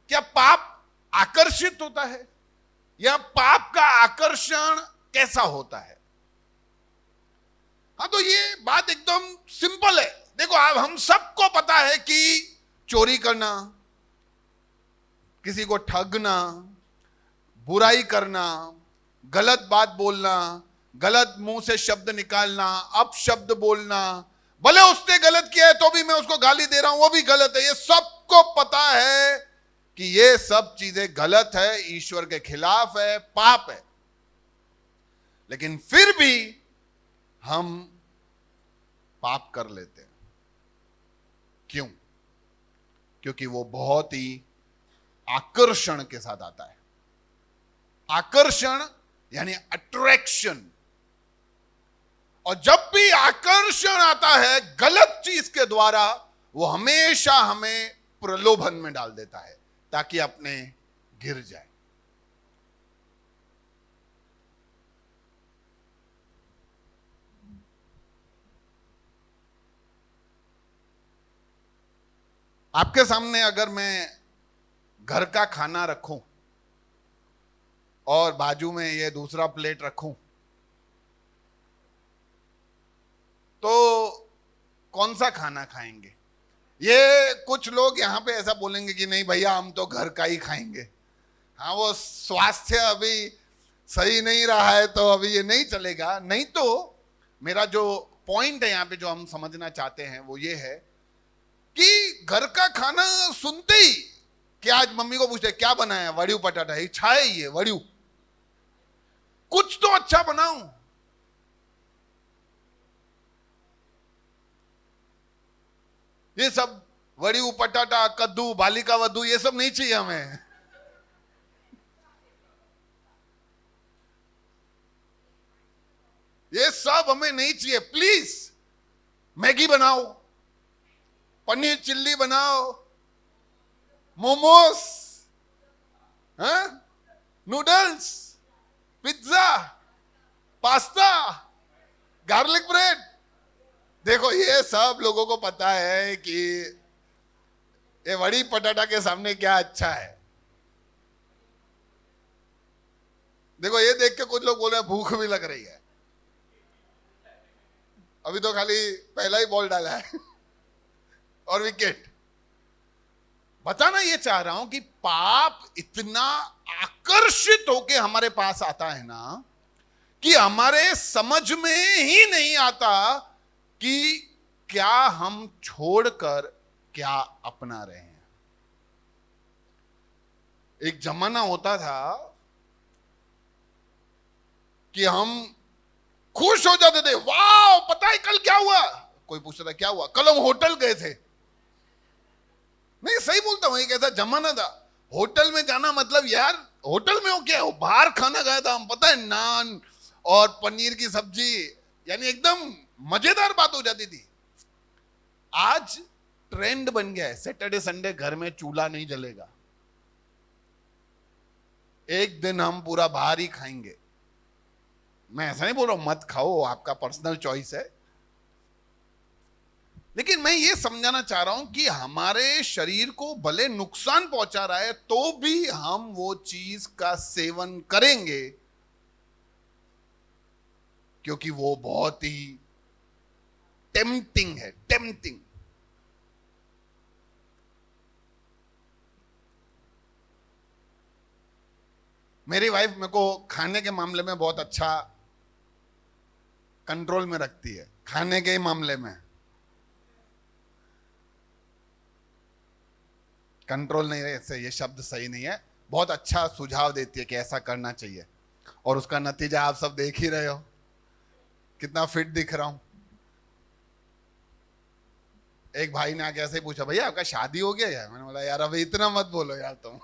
क्या पाप आकर्षित होता है, या पाप का आकर्षण कैसा होता है? हाँ, तो ये बात एकदम सिंपल है। देखो, आप हम सबको पता है कि चोरी करना, किसी को ठगना, बुराई करना, गलत बात बोलना, गलत मुंह से शब्द निकालना, अपशब्द बोलना, भले उसने गलत किया है तो भी मैं उसको गाली दे रहा हूं, वो भी गलत है। ये सबको पता है कि ये सब चीजें गलत है, ईश्वर के खिलाफ है, पाप है। लेकिन फिर भी हम पाप कर लेते हैं। क्यों? क्योंकि वो बहुत ही आकर्षण के साथ आता है। आकर्षण यानी अट्रैक्शन। और जब भी आकर्षण आता है गलत चीज के द्वारा, वो हमेशा हमें प्रलोभन में डाल देता है ताकि अपने गिर जाए। आपके सामने अगर मैं घर का खाना रखूं और बाजू में ये दूसरा प्लेट रखूं, तो कौन सा खाना खाएंगे? ये कुछ लोग यहां पे ऐसा बोलेंगे कि नहीं भैया, हम तो घर का ही खाएंगे। हाँ, वो स्वास्थ्य अभी सही नहीं रहा है तो अभी ये नहीं चलेगा। नहीं तो मेरा जो पॉइंट है यहां पे, जो हम समझना चाहते हैं, वो ये है कि घर का खाना सुनते ही कि आज मम्मी को पूछते क्या बनाया, वड़ियू पटाटा, इच्छा है ये वड़ियू, कुछ तो अच्छा बनाऊं। ये सब वड़ियू पटाटा, कद्दू, बालिका वधू, ये सब नहीं चाहिए हमें। ये सब हमें नहीं चाहिए। प्लीज मैगी बनाओ, पनीर चिल्ली बनाओ, momos, noodles, pizza, pasta, garlic bread. देखो, ये सब लोगों को पता है कि ये वड़ी पटाटा के सामने क्या अच्छा है। देखो, ये देख के कुछ लोग बोल रहे हैं भूख भी लग रही है। अभी तो खाली पहला ही बॉल डाला है और विकेट। बताना ये चाह रहा हूं कि पाप इतना आकर्षित होके हमारे पास आता है ना, कि हमारे समझ में ही नहीं आता कि क्या हम छोड़कर क्या अपना रहे हैं। एक जमाना होता था कि हम खुश हो जाते थे, वाह पता है कल क्या हुआ। कोई पूछता था क्या हुआ, कल हम होटल गए थे। नहीं, सही बोलता हूं, एक ऐसा जमाना था। होटल में जाना मतलब, यार होटल में हो क्या, हो बाहर खाना खाया था हम, पता है, नान और पनीर की सब्जी, यानी एकदम मजेदार बात हो जाती थी। आज ट्रेंड बन गया है, सैटरडे संडे घर में चूल्हा नहीं जलेगा, एक दिन हम पूरा बाहर ही खाएंगे। मैं ऐसा नहीं बोल रहा हूं मत खाओ, आपका पर्सनल चॉइस है, लेकिन मैं ये समझाना चाह रहा हूं कि हमारे शरीर को भले नुकसान पहुंचा रहा है तो भी हम वो चीज का सेवन करेंगे, क्योंकि वो बहुत ही टेम्पटिंग है। टेम्पटिंग। मेरी वाइफ मेरे को खाने के मामले में बहुत अच्छा कंट्रोल में रखती है। खाने के मामले में कंट्रोल नहीं है, ये शब्द सही नहीं है, बहुत अच्छा सुझाव देती है कि ऐसा करना चाहिए, और उसका नतीजा आप सब देख ही रहे हो, कितना फिट दिख रहा हूं। एक भाई ने आके ऐसे ही पूछा, भैया आपका शादी हो गया है? मैंने बोला यार अभी इतना मत बोलो यार तुम।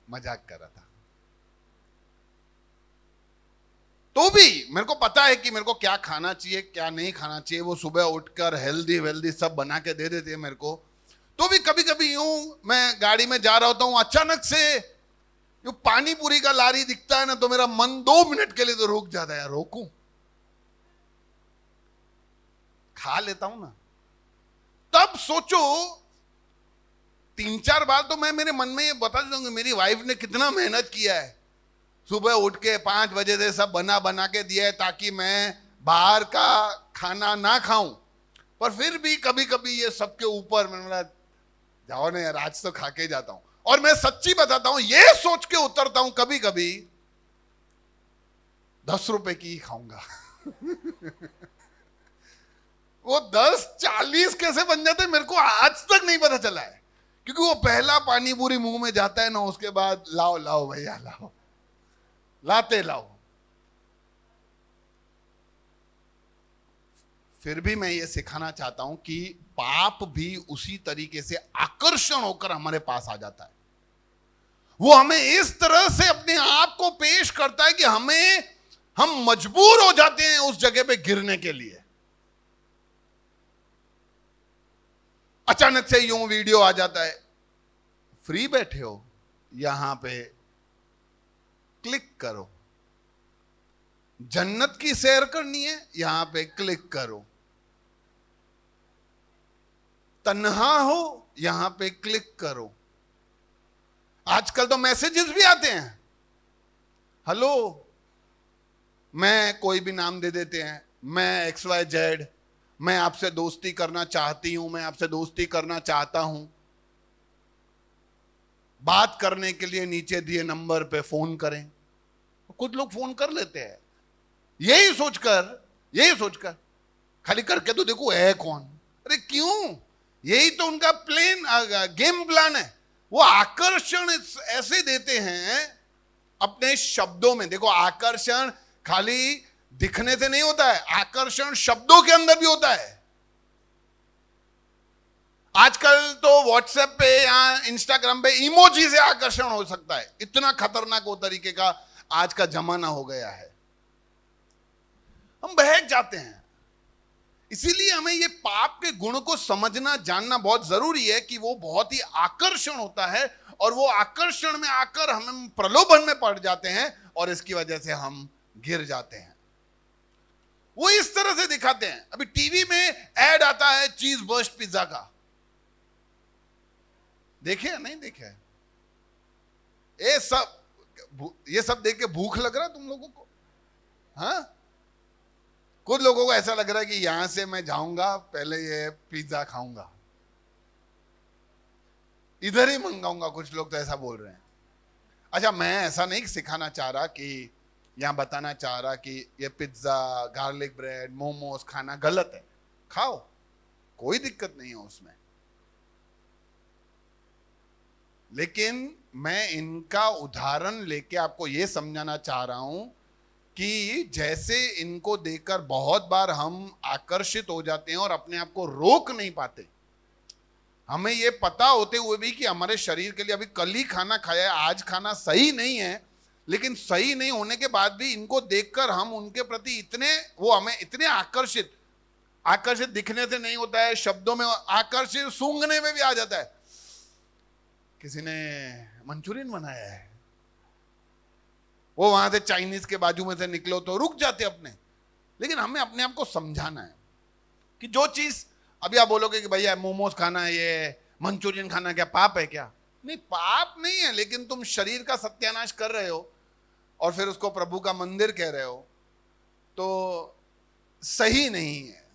मजाक कर रहा था। तो भी मेरे को पता है कि मेरे को क्या खाना चाहिए क्या नहीं खाना चाहिए। वो सुबह उठकर हेल्दी वेल्दी सब बना के दे देते हैं मेरे को। तो भी कभी कभी यूं मैं गाड़ी में जा रहा होता हूं, अचानक से यूं पानी पूरी का लारी दिखता है ना, तो मेरा मन 2 मिनट के लिए तो रुक जाता है, यार रोकूं, खा लेता हूं ना। तब सोचो, 3-4 बार तो मैं मेरे मन में ये बता देता हूँ मेरी वाइफ ने कितना मेहनत किया है, सुबह उठ के 5 बजे से सब बना बना के दिया है ताकि मैं बाहर का खाना ना खाऊं। पर फिर भी कभी कभी ये सबके ऊपर मैंने बोला जाओ ना यार, आज तो खा के जाता हूं। और मैं सच्ची बताता हूं, ये सोच के उतरता हूं कभी कभी 10 रुपए की ही खाऊंगा। वो 10-40 कैसे बन जाते मेरे को आज तक नहीं पता चला है, क्योंकि वो पहला पानी पूरी मुंह में जाता है ना, उसके बाद लाओ लाओ भैया लाओ, लाते लाओ। फिर भी मैं ये सिखाना चाहता हूं कि पाप भी उसी तरीके से आकर्षण होकर हमारे पास आ जाता है। वो हमें इस तरह से अपने आप को पेश करता है कि हम मजबूर हो जाते हैं उस जगह पे गिरने के लिए। अचानक से यूं वीडियो आ जाता है, फ्री बैठे हो यहां पे क्लिक करो, जन्नत की सैर करनी है यहां पे क्लिक करो, तन्हा हो यहां पे क्लिक करो। आजकल तो मैसेजेस भी आते हैं, हेलो, मैं कोई भी नाम दे देते हैं, मैं XYZ, मैं आपसे दोस्ती करना चाहती हूं, मैं आपसे दोस्ती करना चाहता हूं, बात करने के लिए नीचे दिए नंबर पे फोन करें। कुछ लोग फोन कर लेते हैं यही सोचकर खाली करके तो देखो है कौन। अरे क्यों, यही तो उनका गेम प्लान है। वो आकर्षण ऐसे देते हैं अपने शब्दों में। देखो, आकर्षण खाली दिखने से नहीं होता है, आकर्षण शब्दों के अंदर भी होता है। आजकल तो व्हाट्सएप पे या इंस्टाग्राम पे इमोजी से आकर्षण हो सकता है। इतना खतरनाक वो तरीके का आज का जमाना हो गया है, हम बहक जाते हैं। इसीलिए हमें ये पाप के गुण को समझना जानना बहुत जरूरी है कि वो बहुत ही आकर्षण होता है, और वो आकर्षण में आकर हम प्रलोभन में पड़ जाते हैं और इसकी वजह से हम गिर जाते हैं। वो इस तरह से दिखाते हैं। अभी टीवी में ऐड आता है चीज बर्स्ट पिज्जा का, देखे नहीं देखे? ये सब देख के भूख लग रहा है तुम लोगों को? हाँ, कुछ लोगों को ऐसा लग रहा है कि यहां से मैं जाऊंगा पहले ये पिज्जा खाऊंगा, इधर ही मंगाऊंगा। कुछ लोग तो ऐसा बोल रहे हैं। अच्छा, मैं ऐसा नहीं सिखाना चाह रहा कि यहां बताना चाह रहा कि ये पिज्जा, गार्लिक ब्रेड, मोमोज खाना गलत है, खाओ, कोई दिक्कत नहीं है उसमें। लेकिन मैं इनका उदाहरण लेके आपको यह समझाना चाह रहा हूं कि जैसे इनको देखकर बहुत बार हम आकर्षित हो जाते हैं और अपने आप को रोक नहीं पाते। हमें यह पता होते हुए भी कि हमारे शरीर के लिए अभी कल ही खाना खाया है, आज खाना सही नहीं है, लेकिन सही नहीं होने के बाद भी इनको देखकर हम उनके प्रति वो हमें इतने आकर्षित दिखने से नहीं होता है, शब्दों में आकर्षित, सूंघने में भी आ जाता है। किसी ने मंचूरियन बनाया है, वो वहां से चाइनीज के बाजू में से निकलो तो रुक जाते अपने। लेकिन हमें अपने आप को समझाना है कि जो चीज अभी आप बोलोगे कि भैया मोमोज खाना है, ये मंचूरियन खाना क्या पाप है क्या? नहीं, पाप नहीं है, लेकिन तुम शरीर का सत्यानाश कर रहे हो और फिर उसको प्रभु का मंदिर कह रहे हो, तो सही नहीं है।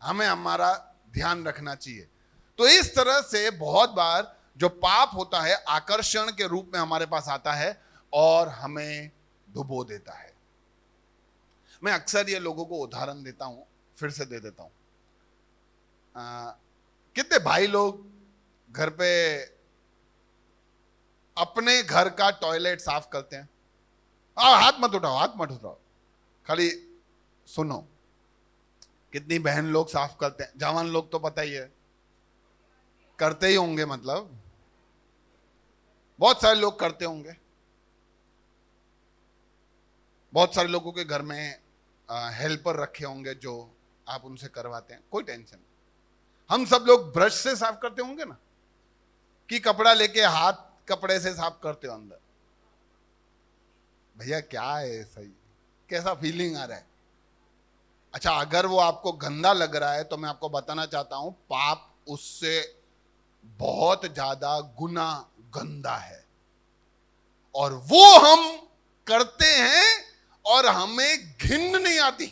हमें हमारा ध्यान रखना चाहिए। तो इस तरह से बहुत बार जो पाप होता है आकर्षण के रूप में हमारे पास आता है और हमें डुबो देता है। मैं अक्सर ये लोगों को उदाहरण देता हूं, फिर से दे देता हूं। कितने भाई लोग घर पे अपने घर का टॉयलेट साफ करते हैं? हाथ मत उठाओ, खाली सुनो। कितनी बहन लोग साफ करते हैं? जवान लोग तो पता ही है, करते ही होंगे, मतलब बहुत सारे लोग करते होंगे। बहुत सारे लोगों के घर में हेल्पर रखे होंगे जो आप उनसे करवाते हैं, कोई टेंशन नहीं। हम सब लोग ब्रश से साफ करते होंगे ना, कि कपड़ा लेके हाथ कपड़े से साफ करते हो अंदर? भैया क्या है, सही कैसा फीलिंग आ रहा है? अच्छा, अगर वो आपको गंदा लग रहा है तो मैं आपको बताना चाहता हूं, पाप उससे बहुत ज्यादा गुना गंदा है, और वो हम करते हैं और हमें घिन नहीं आती।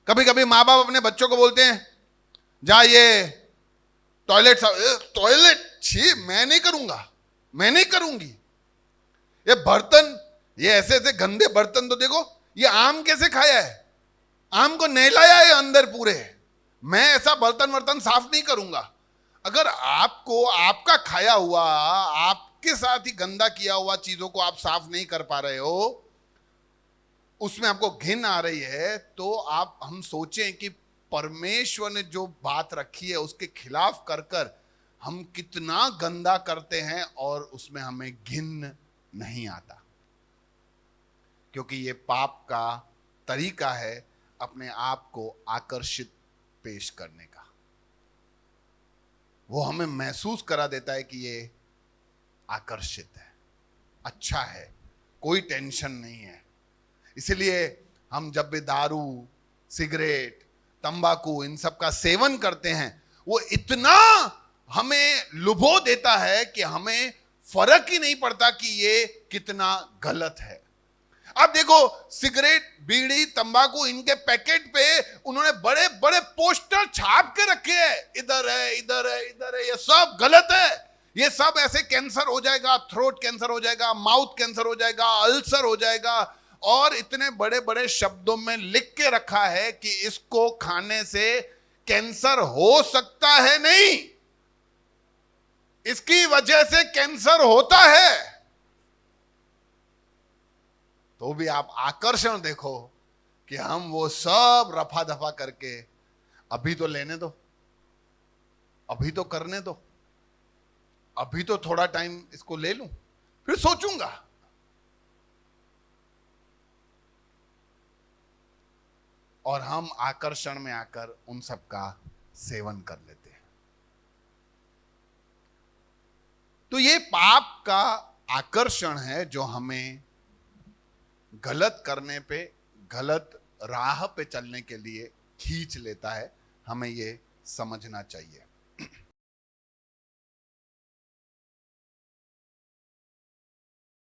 कभी कभी माँ बाप अपने बच्चों को बोलते हैं, जा ये टॉयलेट टॉयलेट छी, मैं नहीं करूंगा, मैं नहीं करूंगी। ये बर्तन, ये ऐसे ऐसे गंदे बर्तन तो देखो, ये आम कैसे खाया है, आम को नहलाया है अंदर पूरे, मैं ऐसा बर्तन वर्तन साफ नहीं करूंगा। अगर आपको आपका खाया हुआ, आपके साथ ही गंदा किया हुआ चीजों को आप साफ नहीं कर पा रहे हो, उसमें आपको घिन आ रही है, तो आप हम सोचें कि परमेश्वर ने जो बात रखी है उसके खिलाफ कर कर हम कितना गंदा करते हैं, और उसमें हमें घिन नहीं आता, क्योंकि ये पाप का तरीका है अपने आप को आकर्षित पेश करने का। वो हमें महसूस करा देता है कि ये आकर्षित है, अच्छा है, कोई टेंशन नहीं है। इसलिए हम जब भी दारू, सिगरेट, तंबाकू, इन सब का सेवन करते हैं, वो इतना हमें लुभो देता है कि हमें फर्क ही नहीं पड़ता कि ये कितना गलत है। अब देखो, सिगरेट, बीड़ी, तंबाकू, इनके पैकेट पे उन्होंने बड़े बड़े पोस्टर छाप के रखे हैं, इधर है, इधर है, इधर है, ये सब गलत है, ये सब ऐसे कैंसर हो जाएगा, थ्रोट कैंसर हो जाएगा, माउथ कैंसर हो जाएगा, अल्सर हो जाएगा, और इतने बड़े बड़े शब्दों में लिख के रखा है कि इसको खाने से कैंसर हो सकता है नहीं, इसकी वजह से कैंसर होता है। तो भी आप आकर्षण देखो कि हम वो सब रफा दफा करके, अभी तो लेने दो, अभी तो करने दो, अभी तो थोड़ा टाइम इसको ले लूं, फिर सोचूंगा। और हम आकर्षण में आकर उन सब का सेवन कर लेते हैं। तो ये पाप का आकर्षण है जो हमें गलत करने पे, गलत राह पे चलने के लिए खींच लेता है। हमें ये समझना चाहिए।